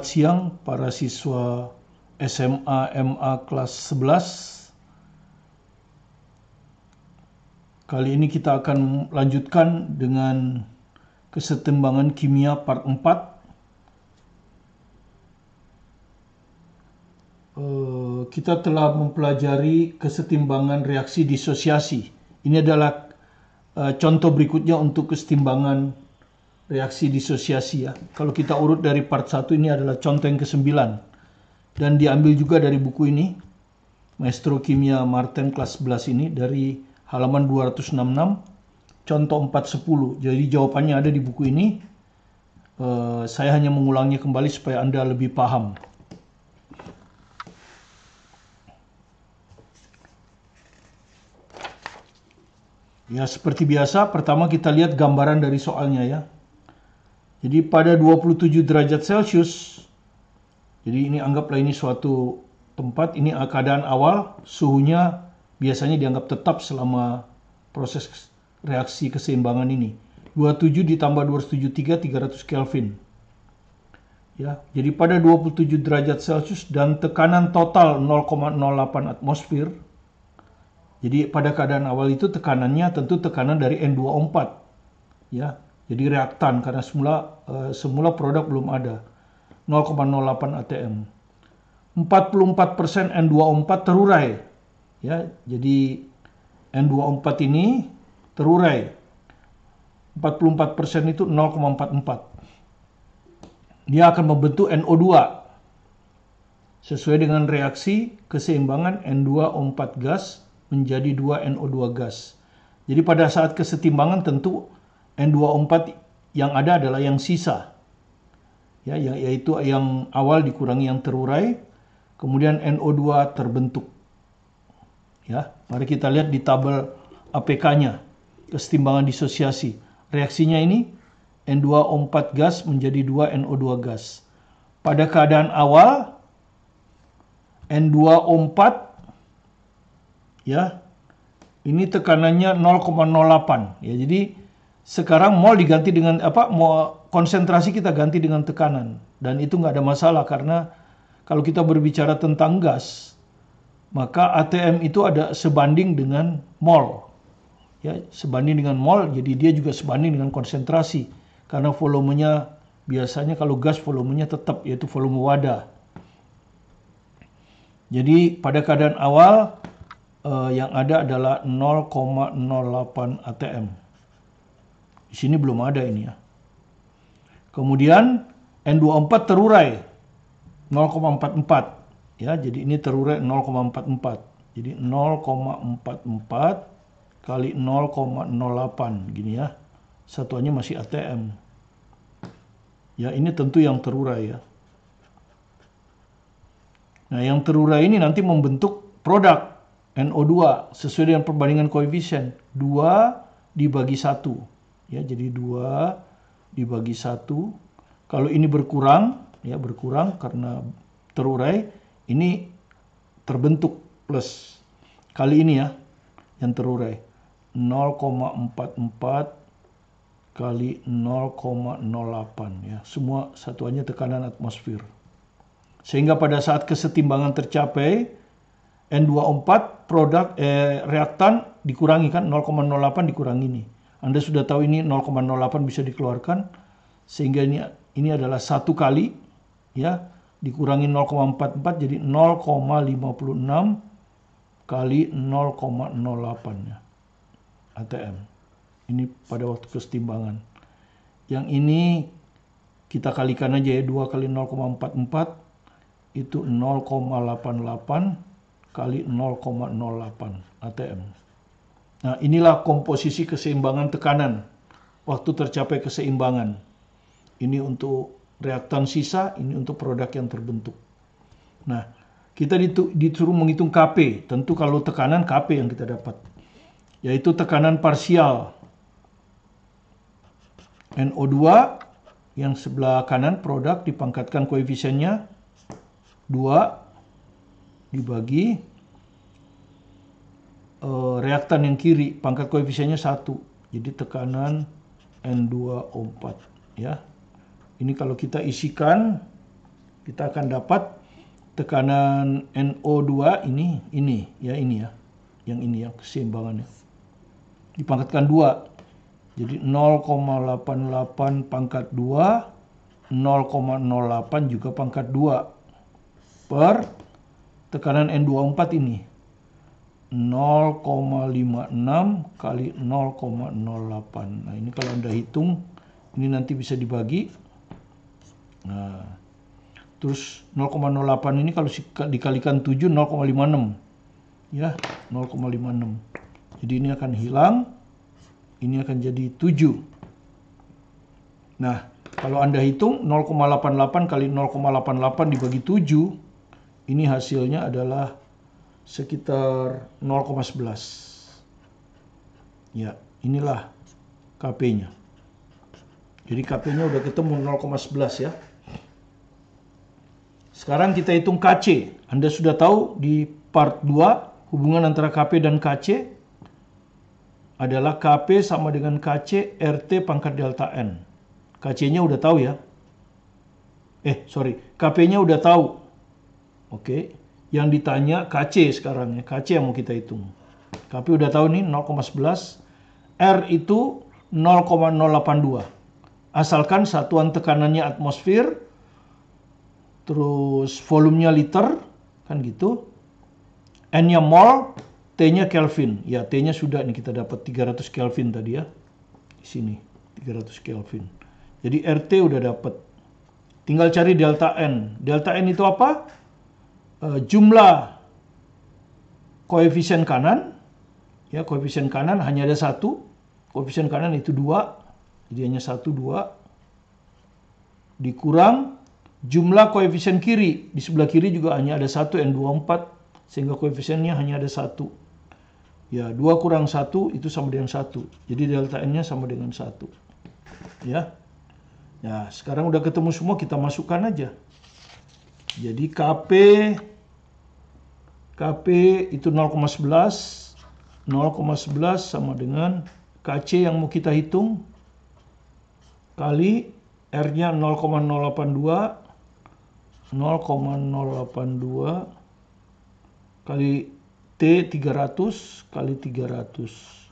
Selamat siang para siswa SMA MA kelas 11. Kali ini kita akan lanjutkan dengan kesetimbangan kimia part 4. Kita telah mempelajari kesetimbangan reaksi disosiasi. Ini adalah contoh berikutnya untuk kesetimbangan reaksi disosiasi ya. Kalau kita urut dari part 1, ini adalah contoh yang ke-9 dan diambil juga dari buku ini, Maestro Kimia Martin kelas 11 ini, dari halaman 266, contoh 410. Jadi jawabannya ada di buku ini. Saya hanya mengulangnya kembali supaya Anda lebih paham. Ya, seperti biasa, pertama kita lihat gambaran dari soalnya ya. Jadi pada 27 derajat Celcius, jadi ini anggaplah ini suatu tempat, ini keadaan awal, suhunya biasanya dianggap tetap selama proses reaksi keseimbangan ini. 27 ditambah 273, 300 Kelvin. Ya, jadi pada 27 derajat Celcius dan tekanan total 0,08 atmosfer. Jadi pada keadaan awal itu tekanannya tentu tekanan dari N2O4. Ya, jadi reaktan karena semula produk belum ada. 0,08 atm. 44% N2O4 terurai. Ya, jadi N2O4 ini terurai. 44% itu 0,44. Dia akan membentuk NO2 sesuai dengan reaksi keseimbangan N2O4 gas menjadi 2NO2 gas. Jadi pada saat kesetimbangan tentu N2O4 yang ada adalah yang sisa. Ya, yaitu yang awal dikurangi yang terurai, kemudian NO2 terbentuk. Ya, mari kita lihat di tabel APK-nya, kesetimbangan disosiasi. Reaksinya ini N2O4 gas menjadi 2NO2 gas. Pada keadaan awal N2O4 ya, ini tekanannya 0,08 ya. Jadi sekarang mol diganti dengan konsentrasi kita ganti dengan tekanan, dan itu nggak ada masalah karena kalau kita berbicara tentang gas maka ATM itu ada sebanding dengan mol ya, sebanding dengan mol, jadi dia juga sebanding dengan konsentrasi karena volumenya biasanya kalau gas volumenya tetap yaitu volume wadah. Jadi pada keadaan awal yang ada adalah 0,08 atm. Di sini belum ada ini ya. Kemudian N2O4 terurai 0,44 ya. Jadi ini terurai 0,44. Jadi 0,44 kali 0,08 gini ya. Satuannya masih atm. Ya, ini tentu yang terurai ya. Nah, yang terurai ini nanti membentuk produk NO2 sesuai dengan perbandingan koefisien 2 dibagi 1. Ya, jadi 2 dibagi 1. Kalau ini berkurang, ya berkurang karena terurai, ini terbentuk plus. Kali ini ya, yang terurai 0,44 kali 0,08 ya. Semua satuannya tekanan atmosfer. Sehingga pada saat kesetimbangan tercapai, N2O4 produk reaktan dikurangi kan 0,08 dikurangi ini. Anda sudah tahu ini 0,08 bisa dikeluarkan, sehingga ini adalah 1 kali ya, dikurangi 0,44 jadi 0,56 kali 0,08 ya, atm. Ini pada waktu kesetimbangan. Yang ini kita kalikan aja ya, 2 kali 0,44 itu 0,88 kali 0,08 atm. Nah, inilah komposisi keseimbangan tekanan waktu tercapai keseimbangan. Ini untuk reaktan sisa, ini untuk produk yang terbentuk. Nah, kita disuruh menghitung Kp. Tentu kalau tekanan Kp yang kita dapat, yaitu tekanan parsial NO2 yang sebelah kanan produk dipangkatkan koefisiennya 2 dibagi reaktan yang kiri pangkat koefisiennya 1. Jadi tekanan N2O4 ya. Ini kalau kita isikan kita akan dapat tekanan NO2 ini ya. Yang ini ya keseimbangannya. Dipangkatkan 2. Jadi 0,88 pangkat 2, 0,08 juga pangkat 2 per tekanan N24 ini. 0,56 kali 0,08. Nah, ini kalau Anda hitung, ini nanti bisa dibagi. Nah, terus 0,08 ini kalau dikalikan 7, 0,56. Ya, 0,56. Jadi ini akan hilang. Ini akan jadi 7. Nah, kalau Anda hitung 0,88 kali 0,88 dibagi 7, ini hasilnya adalah sekitar 0,11. Ya, inilah KP-nya. Jadi KP-nya udah ketemu 0,11 ya. Sekarang kita hitung KC. Anda sudah tahu di part 2 hubungan antara KP dan KC adalah KP sama dengan KC RT pangkat delta N. KC-nya udah tahu ya. KP-nya udah tahu. Oke. Yang ditanya KC sekarang ya. KC yang mau kita hitung. KP udah tahu nih 0,11. R itu 0,082. Asalkan satuan tekanannya atmosfer, terus volumenya liter, kan gitu. N-nya mol, T-nya Kelvin. Ya, T-nya sudah nih kita dapat 300 Kelvin tadi ya. Di sini 300 Kelvin. Jadi RT udah dapat. Tinggal cari delta N. Delta N itu apa? Jumlah koefisien kanan. Ya, koefisien kanan hanya ada 1. Koefisien kanan itu 2. Jadi hanya 1, 2. Dikurang jumlah koefisien kiri. Di sebelah kiri juga hanya ada 1, N24. Sehingga koefisiennya hanya ada 1. Ya, 2 kurang 1 itu sama dengan 1. Jadi delta N-nya sama dengan 1. Ya. Nah, sekarang udah ketemu semua, kita masukkan aja. Jadi KP itu 0,11. 0,11 sama dengan KC yang mau kita hitung kali R-nya 0,082. 0,082 kali T 300 kali 300.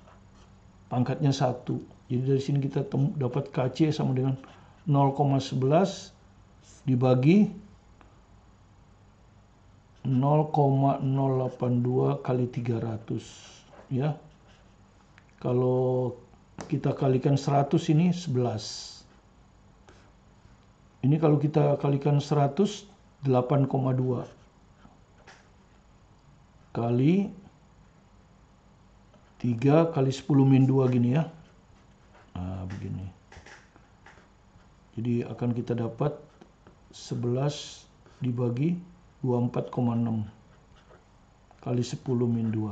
Pangkatnya 1. Jadi dari sini kita dapat KC sama dengan 0,11 dibagi 0,082 kali 300. Ya. Kalau kita kalikan 100 ini 11. Ini kalau kita kalikan 100, 8,2. Kali 3 kali 10 min 2 gini ya. Nah, begini. Jadi akan kita dapat 11 dibagi 24,6 kali 10 min 2.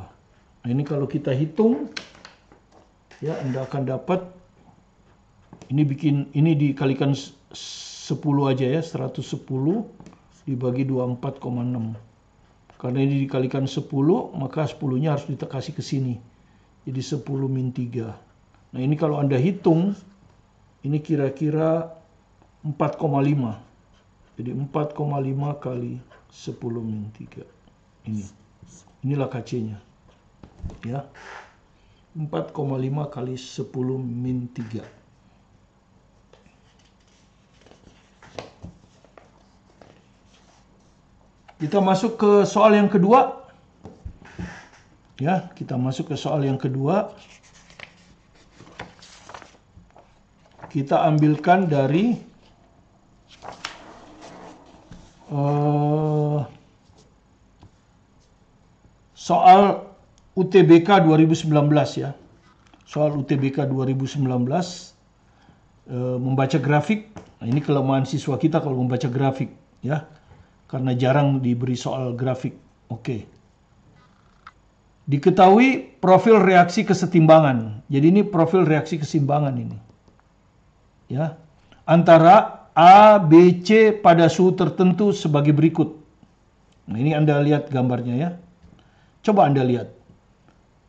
Nah, ini kalau kita hitung, ya Anda akan dapat, ini dikalikan 10 aja ya, 110 dibagi 24,6. Karena ini dikalikan 10, maka 10-nya harus dikasih ke sini. Jadi 10 min 3. Nah, ini kalau Anda hitung, ini kira-kira 4,5. Jadi 4,5 kali 10 min 3. Inilah KC-nya. Ya. 4,5 kali 10 min 3. Kita masuk ke soal yang kedua. Ya, kita masuk ke soal yang kedua. Kita ambilkan dari soal UTBK 2019 ya. Soal UTBK 2019 membaca grafik. Nah, ini kelemahan siswa kita kalau membaca grafik ya. Karena jarang diberi soal grafik. Oke. Diketahui profil reaksi kesetimbangan. Jadi ini profil reaksi keseimbangan ini. Ya. Antara A, B, C pada suhu tertentu sebagai berikut. Nah, ini Anda lihat gambarnya ya. Coba Anda lihat.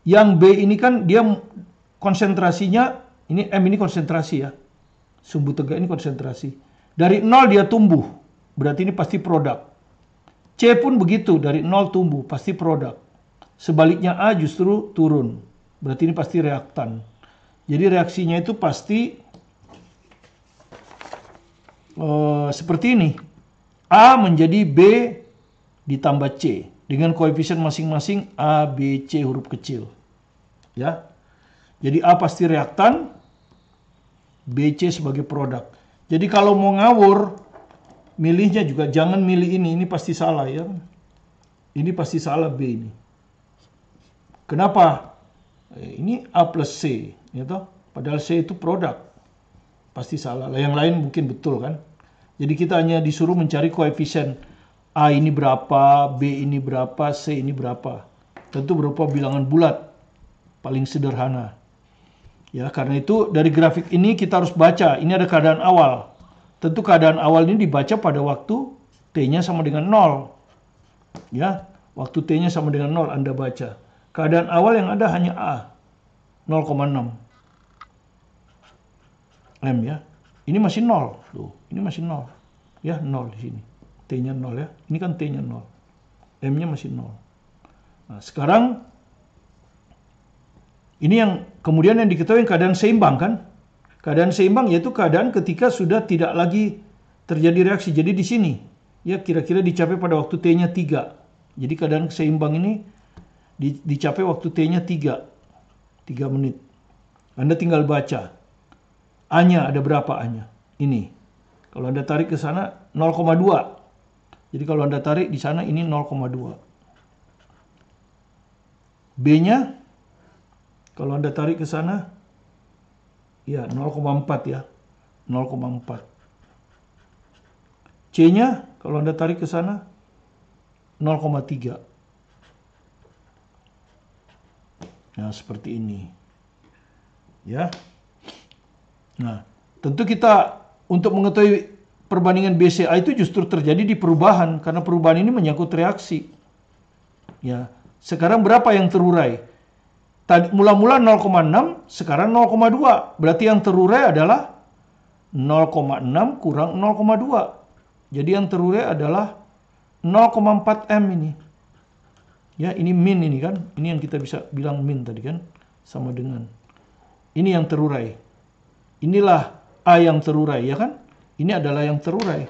Yang B ini kan dia konsentrasinya, ini M ini konsentrasi ya. Sumbu tegak ini konsentrasi. Dari 0 dia tumbuh berarti ini pasti produk. C pun begitu, dari 0 tumbuh, pasti produk. Sebaliknya A justru turun, berarti ini pasti reaktan. Jadi reaksinya itu pasti seperti ini. A menjadi B ditambah C dengan koefisien masing-masing A, B, C huruf kecil. Ya. Jadi A pasti reaktan, B, C sebagai produk. Jadi kalau mau ngawur, milihnya juga jangan milih ini pasti salah ya. Ini pasti salah B ini. Kenapa? Ini A plus C, gitu. Padahal C itu produk. Pasti salah. Yang lain mungkin betul kan? Jadi kita hanya disuruh mencari koefisien A ini berapa, B ini berapa, C ini berapa. Tentu berupa bilangan bulat, paling sederhana. Ya, karena itu dari grafik ini kita harus baca. Ini ada keadaan awal. Tentu keadaan awal ini dibaca pada waktu T-nya sama dengan 0. Ya, waktu T-nya sama dengan 0 Anda baca. Keadaan awal yang ada hanya A, 0,6 M ya. Ini masih 0. Tuh, ini masih 0. Ya, 0 di sini. T-nya 0 ya. Ini kan T-nya 0. M-nya masih 0. Nah, sekarang ini yang kemudian yang diketahui keadaan seimbang kan? Keadaan seimbang yaitu keadaan ketika sudah tidak lagi terjadi reaksi. Jadi di sini ya kira-kira dicapai pada waktu T-nya 3. Jadi keadaan seimbang ini dicapai waktu T-nya 3 menit. Anda tinggal baca. A-nya ada berapa A-nya? Ini. Kalau Anda tarik ke sana 0,2. Jadi kalau Anda tarik di sana ini 0,2. B-nya kalau Anda tarik ke sana ya 0,4 ya. 0,4. C-nya kalau Anda tarik ke sana 0,3. Nah, seperti ini. Ya. Nah, tentu kita untuk mengetahui perbandingan BCA itu justru terjadi di perubahan karena perubahan ini menyangkut reaksi. Ya, sekarang berapa yang terurai? Tadi mula-mula 0,6, sekarang 0,2. Berarti yang terurai adalah 0,6 kurang 0,2. Jadi yang terurai adalah 0,4 M ini. Ya, ini min ini kan. Ini yang kita bisa bilang min tadi kan. Sama dengan. Ini yang terurai. Inilah A yang terurai, ya kan? Ini adalah yang terurai.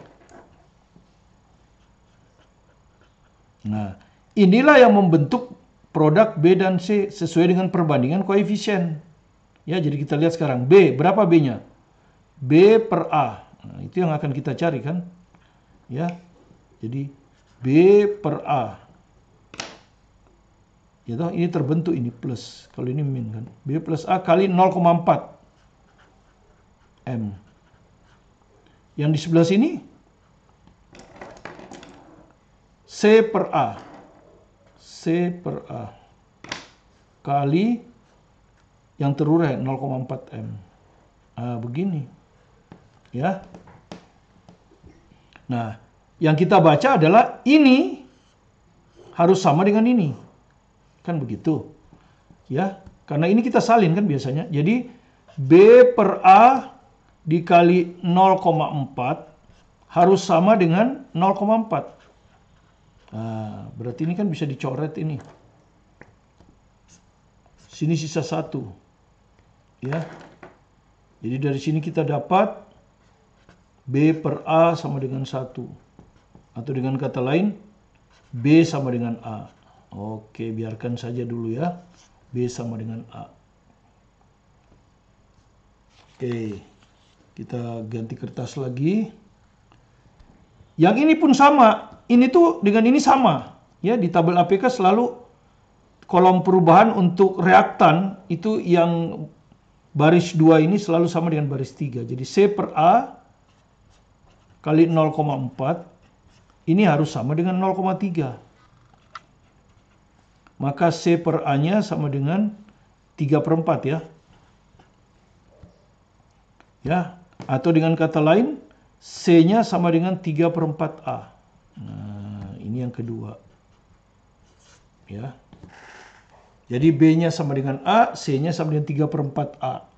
Nah, inilah yang membentuk produk B dan C sesuai dengan perbandingan koefisien. Ya, jadi kita lihat sekarang B, berapa B-nya? B per A. Nah, itu yang akan kita cari kan? Ya. Jadi B per A. Ya, ini terbentuk ini plus. Kalau ini min kan. B plus A kali 0,4 M. Yang di sebelah sini C per A. C per A kali yang terurai 0,4 M. Nah, begini. Ya. Nah, yang kita baca adalah ini harus sama dengan ini. Kan begitu. Ya, karena ini kita salin kan biasanya. Jadi B per A dikali 0,4 harus sama dengan 0,4. Nah, berarti ini kan bisa dicoret ini. Sini sisa 1. Ya. Jadi dari sini kita dapat B per A sama dengan 1. Atau dengan kata lain, B sama dengan A. Oke, biarkan saja dulu ya. B sama dengan A. Oke. Kita ganti kertas lagi. Yang ini pun sama. Ini tuh dengan ini sama. Ya, di tabel APK selalu kolom perubahan untuk reaktan itu yang baris 2 ini selalu sama dengan baris 3. Jadi C per A kali 0,4 ini harus sama dengan 0,3. Maka C per A-nya sama dengan 3 per 4 ya. Ya. Atau dengan kata lain, C-nya sama dengan 3 per 4A. Nah, ini yang kedua. Ya. Jadi B-nya sama dengan A, C-nya sama dengan 3 per 4A.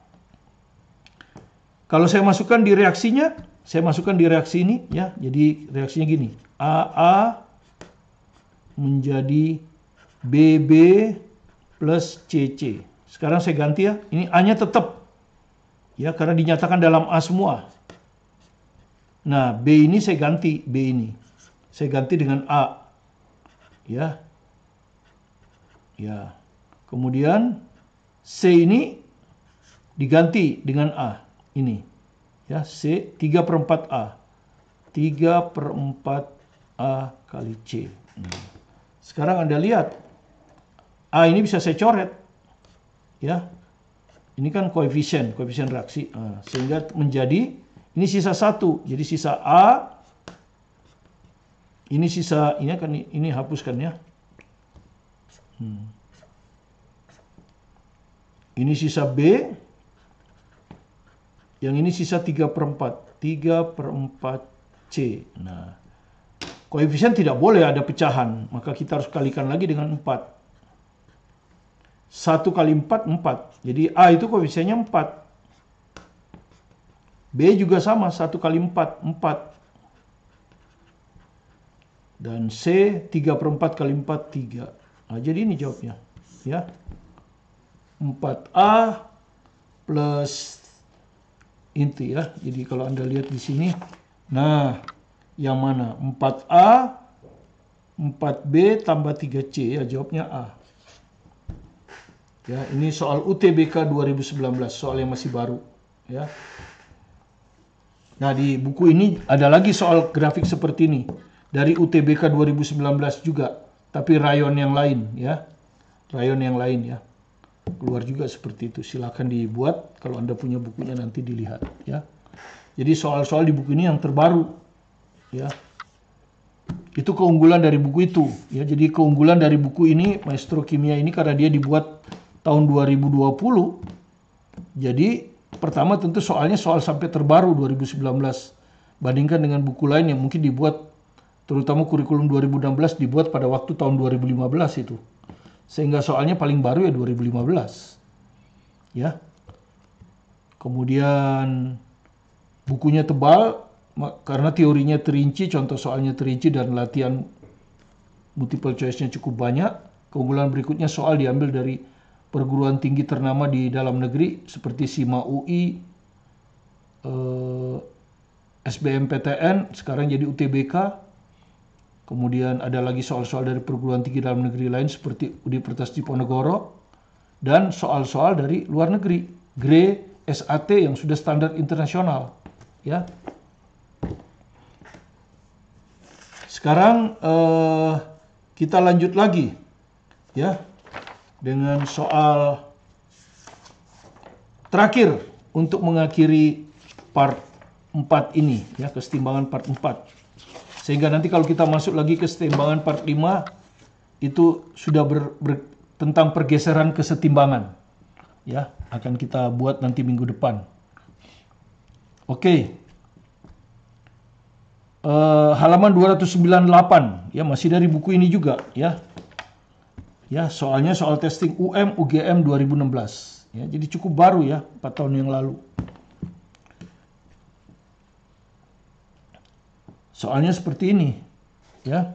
Kalau saya masukkan di reaksinya, Saya masukkan di reaksi ini ya. Jadi reaksinya gini. AA menjadi BB plus CC. Sekarang saya ganti ya. Ini A-nya tetap. Ya, karena dinyatakan dalam A semua. Nah, B ini saya ganti. B ini. Saya ganti dengan A. Ya. Ya. Kemudian C ini diganti dengan A. Ini. Ya, C 3/4 A. 3/4 A kali C. Sekarang Anda lihat. A ini bisa saya coret. Ya. Ini kan koefisien reaksi. Sehingga menjadi, ini sisa 1. Jadi sisa A. Ini sisa, ini hapuskan ya. Ini sisa B. Yang ini sisa 3/4. 3/4 C. Nah, koefisien tidak boleh ada pecahan. Maka kita harus kalikan lagi dengan 4. 1 kali 4, 4. Jadi A itu koefisiennya 4. B juga sama, 1 kali 4, 4. Dan C 3/4 kali 4, 3. Nah, jadi ini jawabnya. Ya. 4A plus inti ya. Jadi kalau Anda lihat di sini, nah, yang mana? 4A, 4B tambah 3C ya, jawabnya A. Ya, ini soal UTBK 2019, soal yang masih baru ya. Nah, di buku ini ada lagi soal grafik seperti ini dari UTBK 2019 juga, tapi rayon yang lain ya. Rayon yang lain ya. Keluar juga seperti itu. Silakan dibuat kalau Anda punya bukunya, nanti dilihat ya. Jadi soal-soal di buku ini yang terbaru ya. Itu keunggulan dari buku itu ya. Jadi keunggulan dari buku ini, Maestro Kimia ini, karena dia dibuat tahun 2020. Jadi pertama tentu soalnya soal sampai terbaru 2019. Bandingkan dengan buku lain yang mungkin dibuat, terutama kurikulum 2016 dibuat pada waktu tahun 2015 itu. Sehingga soalnya paling baru ya 2015. Ya. Kemudian bukunya tebal karena teorinya terinci, contoh soalnya terinci, dan latihan multiple choice-nya cukup banyak. Keunggulan berikutnya soal diambil dari perguruan tinggi ternama di dalam negeri seperti SIMA UI, SBMPTN, sekarang jadi UTBK. Kemudian ada lagi soal-soal dari perguruan tinggi dalam negeri lain seperti Universitas Diponegoro, dan soal-soal dari luar negeri, GRE, SAT yang sudah standar internasional. Ya. Sekarang kita lanjut lagi, ya, dengan soal terakhir untuk mengakhiri part 4 ini, ya, kesetimbangan part 4. Sehingga nanti kalau kita masuk lagi ke kesetimbangan part 5, itu sudah tentang pergeseran kesetimbangan. Ya, akan kita buat nanti minggu depan. Oke. Halaman 298, ya, masih dari buku ini juga, ya. Ya, soalnya soal testing UGM 2016. Ya, jadi cukup baru ya, 4 tahun yang lalu. Soalnya seperti ini, ya.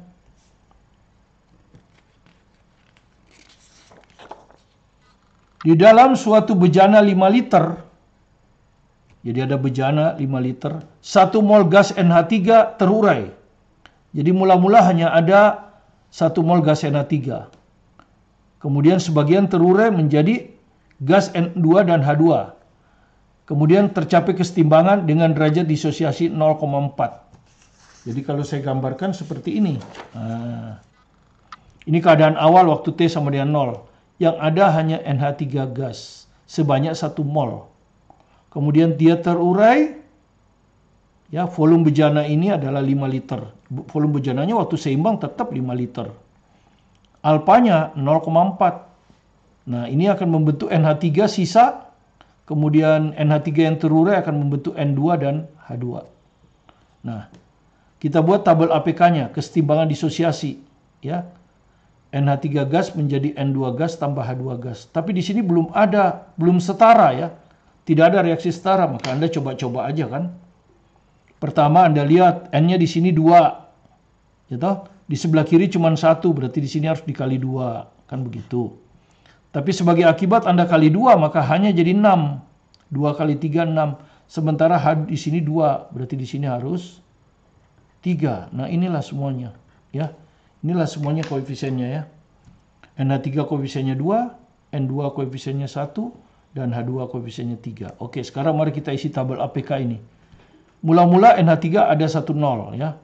Di dalam suatu bejana 5 liter, jadi ada bejana 5 liter, 1 mol gas NH3 terurai. Jadi mula-mula hanya ada 1 mol gas NH3. Kemudian sebagian terurai menjadi gas N2 dan H2. Kemudian tercapai kesetimbangan dengan derajat disosiasi 0,4. Jadi kalau saya gambarkan seperti ini. Nah, ini keadaan awal waktu T sama dengan 0. Yang ada hanya NH3 gas sebanyak 1 mol. Kemudian dia terurai. Ya, volume bejana ini adalah 5 liter. Volume bejananya waktu seimbang tetap 5 liter. Alpanya 0,4. Nah, ini akan membentuk NH3 sisa. Kemudian NH3 yang terurai akan membentuk N2 dan H2. Nah, kita buat tabel APK-nya, kesetimbangan disosiasi, ya. NH3 gas menjadi N2 gas tambah H2 gas. Tapi di sini belum setara ya. Tidak ada reaksi setara, maka Anda coba-coba aja kan. Pertama Anda lihat N-nya di sini 2. Ya toh? Di sebelah kiri cuma 1, berarti di sini harus dikali 2. Kan begitu. Tapi sebagai akibat Anda kali 2, maka hanya jadi 6. 2 kali 3, 6. Sementara H di sini 2, berarti di sini harus 3. Nah inilah semuanya. Ya, inilah semuanya koefisiennya ya. NH3 koefisiennya 2, N2 koefisiennya 1, dan H2 koefisiennya 3. Oke, sekarang mari kita isi tabel APK ini. Mula-mula NH3 ada 1 0 ya.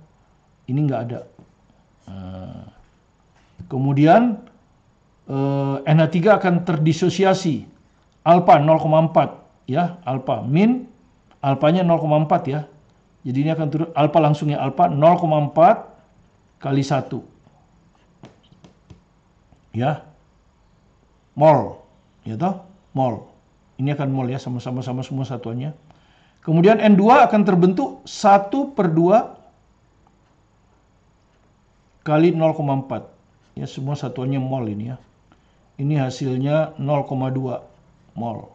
Ini nggak ada. Kemudian NH3 akan terdisosiasi. Alfa 0,4 ya, alfa min alfanya 0,4 ya. Jadi ini akan turun alfa langsung ya, alfa 0,4 kali 1. Ya. Mol. Ya toh? Mol. Ini akan mol ya, sama-sama semua satuannya. Kemudian N2 akan terbentuk 1/2 kali 0,4. Ya, semua satuannya mol ini ya. Ini hasilnya 0,2 mol.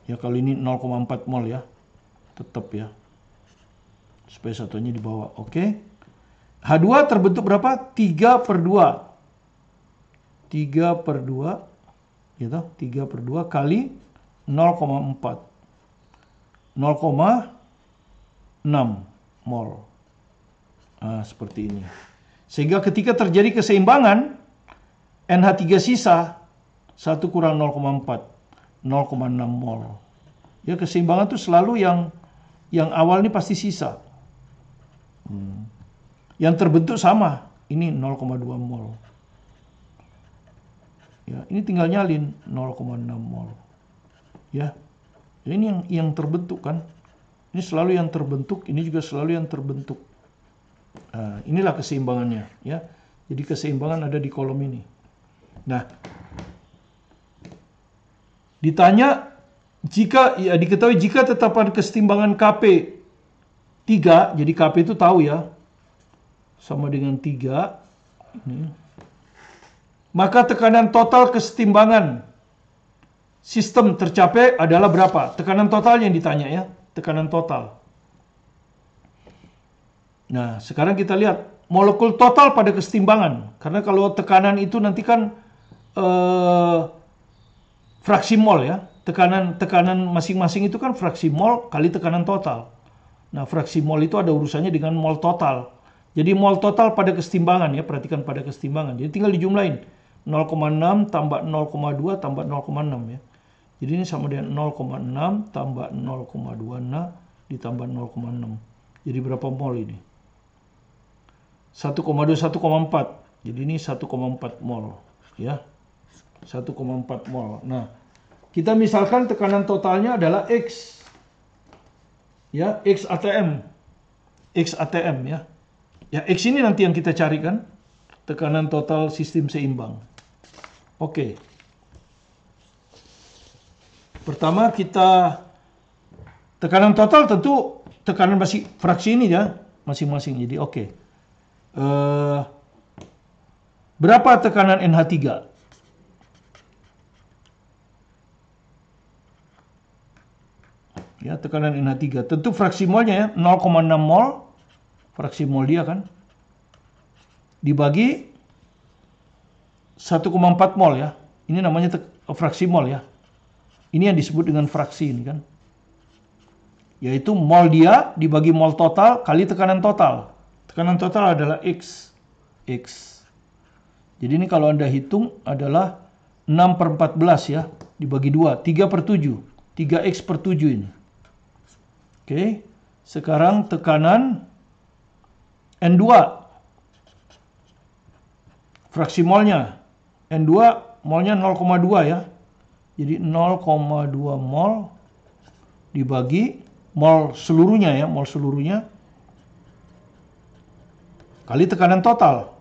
Ya, kalau ini 0,4 mol ya. Tetap ya. Supaya satuannya di bawah. Oke. H2 terbentuk berapa? 3/2. 3/2 gitu, 3/2 kali 0,4. 0,6 mol. Nah, seperti ini. Sehingga ketika terjadi keseimbangan, NH3 sisa 1 kurang 0,4, 0,6 mol. Ya, keseimbangan itu selalu yang awal ini pasti sisa. Yang terbentuk sama, ini 0,2 mol. Ya, ini tinggal nyalin 0,6 mol. Ya. Ini yang terbentuk kan. Ini selalu yang terbentuk, ini juga selalu yang terbentuk. Nah, inilah keseimbangannya ya. Jadi keseimbangan ada di kolom ini. Nah, ditanya jika ya diketahui jika tetapan keseimbangan Kp 3, jadi Kp itu tahu ya. Sama dengan 3 ini. Maka tekanan total kesetimbangan sistem tercapai adalah berapa? Tekanan total yang ditanya ya, tekanan total. Nah, sekarang kita lihat molekul total pada kesetimbangan. Karena kalau tekanan itu nanti kan fraksi mol ya. Tekanan masing-masing itu kan fraksi mol kali tekanan total. Nah, fraksi mol itu ada urusannya dengan mol total. Jadi mol total pada kesetimbangan ya, perhatikan pada kesetimbangan. Jadi tinggal dijumlahin. 0,6 tambah 0,2 tambah 0,6 ya. Jadi ini sama dengan 0,6 tambah 0,2 ditambah 0,6. Jadi berapa mol ini? 1,2 1,4. Jadi ini 1,4 mol ya. 1,4 mol. Nah, kita misalkan tekanan totalnya adalah X. Ya, X ATM. X ATM ya. Ya, X ini nanti yang kita carikan. Tekanan total sistem seimbang. Oke. Pertama kita tekanan total tentu tekanan masih fraksi ini ya masing-masing. Jadi oke. Berapa tekanan NH3? Ya, tekanan NH3. Tentu fraksi molnya ya 0,6 mol. Fraksi mol dia kan. Dibagi 1,4 mol ya. Ini namanya fraksi mol ya. Ini yang disebut dengan fraksi ini kan. Yaitu mol dia dibagi mol total kali tekanan total. Tekanan total adalah X. X. Jadi ini kalau Anda hitung adalah 6/14 ya. Dibagi 2. 3/7. 3x/7 ini. Oke. Sekarang tekanan N2. Fraksi molnya. N2 molnya 0,2 ya. Jadi 0,2 mol dibagi mol seluruhnya ya, mol seluruhnya kali tekanan total.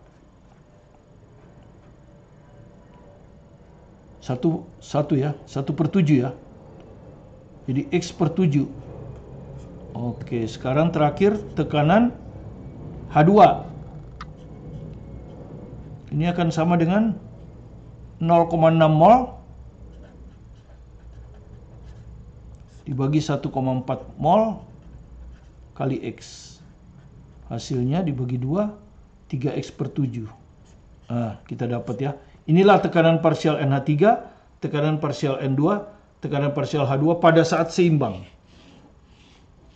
1 ya, 1/7 ya. Jadi X/7. Oke, sekarang terakhir tekanan H2. Ini akan sama dengan 0,6 mol dibagi 1,4 mol kali X. Hasilnya dibagi 2, 3X per 7. Nah, kita dapat ya. Inilah tekanan parsial NH3, tekanan parsial N2, tekanan parsial H2 pada saat seimbang.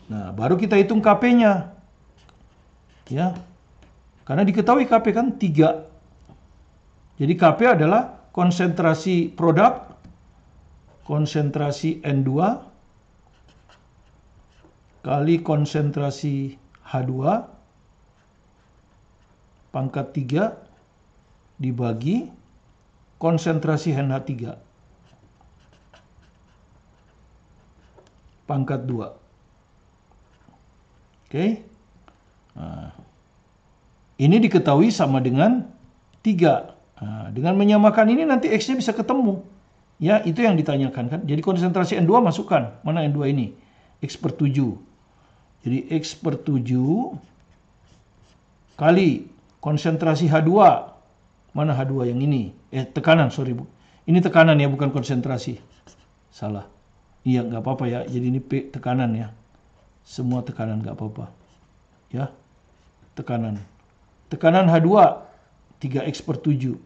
Nah, baru kita hitung Kp-nya. Ya. Karena diketahui Kp kan 3. Jadi Kp adalah konsentrasi produk, konsentrasi N2 kali konsentrasi H2 pangkat 3 dibagi konsentrasi NH3 pangkat 2. Oke. Nah, ini diketahui sama dengan 3. Nah, dengan menyamakan ini nanti X-nya bisa ketemu. Ya, itu yang ditanyakan kan. Jadi konsentrasi N2 masukkan. Mana N2 ini? X per 7. Jadi X per 7 kali konsentrasi H2. Mana H2 yang ini? Tekanan, sorry Bu. Ini tekanan ya, bukan konsentrasi. Salah. Iya, nggak apa-apa ya. Jadi ini P tekanan ya. Semua tekanan nggak apa-apa. Ya, tekanan. Tekanan H2 3X per 7.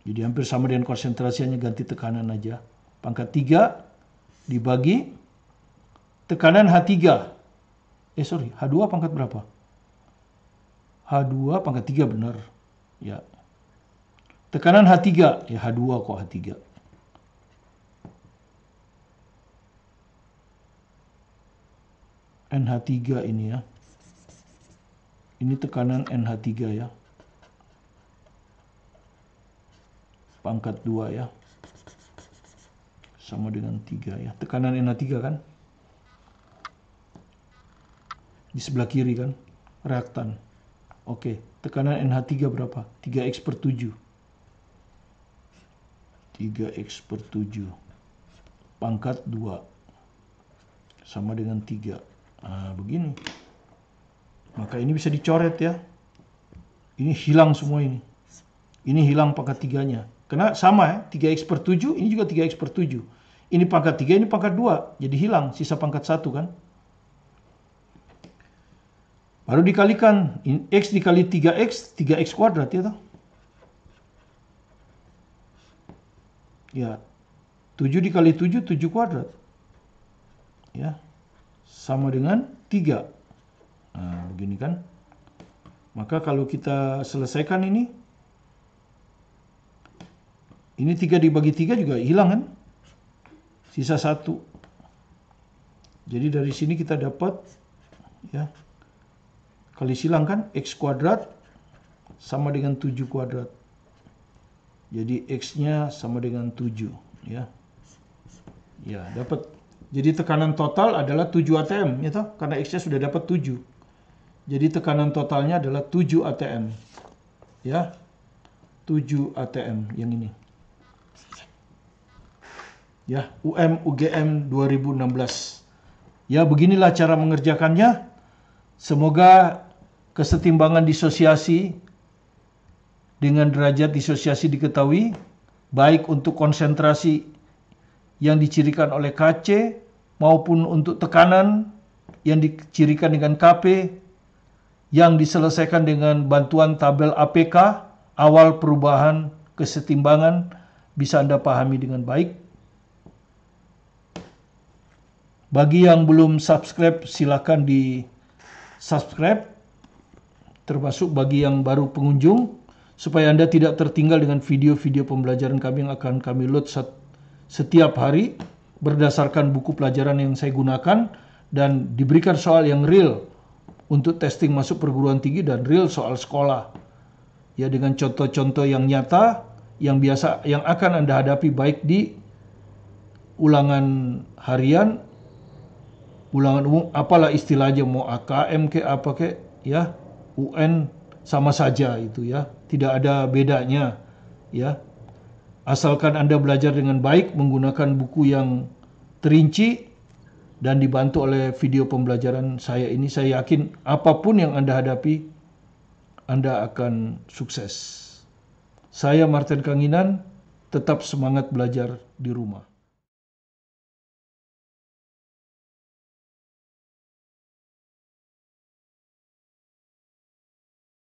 Jadi hampir sama dengan konsentrasinya, ganti tekanan aja. Pangkat 3 dibagi tekanan H3. H2 pangkat berapa? H2 pangkat 3 benar. Ya. Tekanan H3, ya H2 kok H3. NH3 ini ya. Ini tekanan NH3 ya. Pangkat 2 ya. Sama dengan 3 ya. Tekanan NH3 kan. Di sebelah kiri kan. Reaktan. Oke. Tekanan NH3 berapa? 3X per 7. 3X per 7. Pangkat 2. Sama dengan 3. Nah, begini. Maka ini bisa dicoret ya. Ini hilang semua ini. Ini hilang pangkat 3-nya. Karena sama ya, 3X per 7, ini juga 3X per 7. Ini pangkat 3, ini pangkat 2. Jadi hilang, sisa pangkat 1 kan. Baru dikalikan, X dikali 3X, 3X kuadrat ya toh. Ya, 7 dikali 7, 7 kuadrat. Ya, sama dengan 3. Nah, begini kan. Maka kalau kita selesaikan ini 3 dibagi 3 juga hilang kan. Sisa 1. Jadi dari sini kita dapat ya, kali silang kan, X kuadrat sama dengan 7 kuadrat. Jadi X-nya sama dengan 7 ya. Ya, dapat. Jadi tekanan total adalah 7 atm ya toh, karena X-nya sudah dapat 7. Jadi tekanan totalnya adalah 7 atm. Ya. 7 atm yang ini. Ya, UGM 2016. Ya, beginilah cara mengerjakannya. Semoga kesetimbangan disosiasi dengan derajat disosiasi diketahui, baik untuk konsentrasi yang dicirikan oleh Kc maupun untuk tekanan yang dicirikan dengan Kp yang diselesaikan dengan bantuan tabel APK, awal perubahan kesetimbangan, bisa Anda pahami dengan baik. Bagi yang belum subscribe, silakan di subscribe, termasuk bagi yang baru pengunjung, supaya Anda tidak tertinggal dengan video-video pembelajaran kami yang akan kami load setiap hari berdasarkan buku pelajaran yang saya gunakan, dan diberikan soal yang real untuk testing masuk perguruan tinggi dan real soal sekolah. Ya, dengan contoh-contoh yang nyata yang biasa yang akan Anda hadapi baik di ulangan harian, ulangan umum, apalah istilahnya, mau AKM ke apa ke ya, UN sama saja itu ya, tidak ada bedanya ya. Asalkan Anda belajar dengan baik menggunakan buku yang terinci dan dibantu oleh video pembelajaran saya ini, saya yakin apapun yang Anda hadapi, Anda akan sukses. Saya Martin Kanginan, tetap semangat belajar di rumah.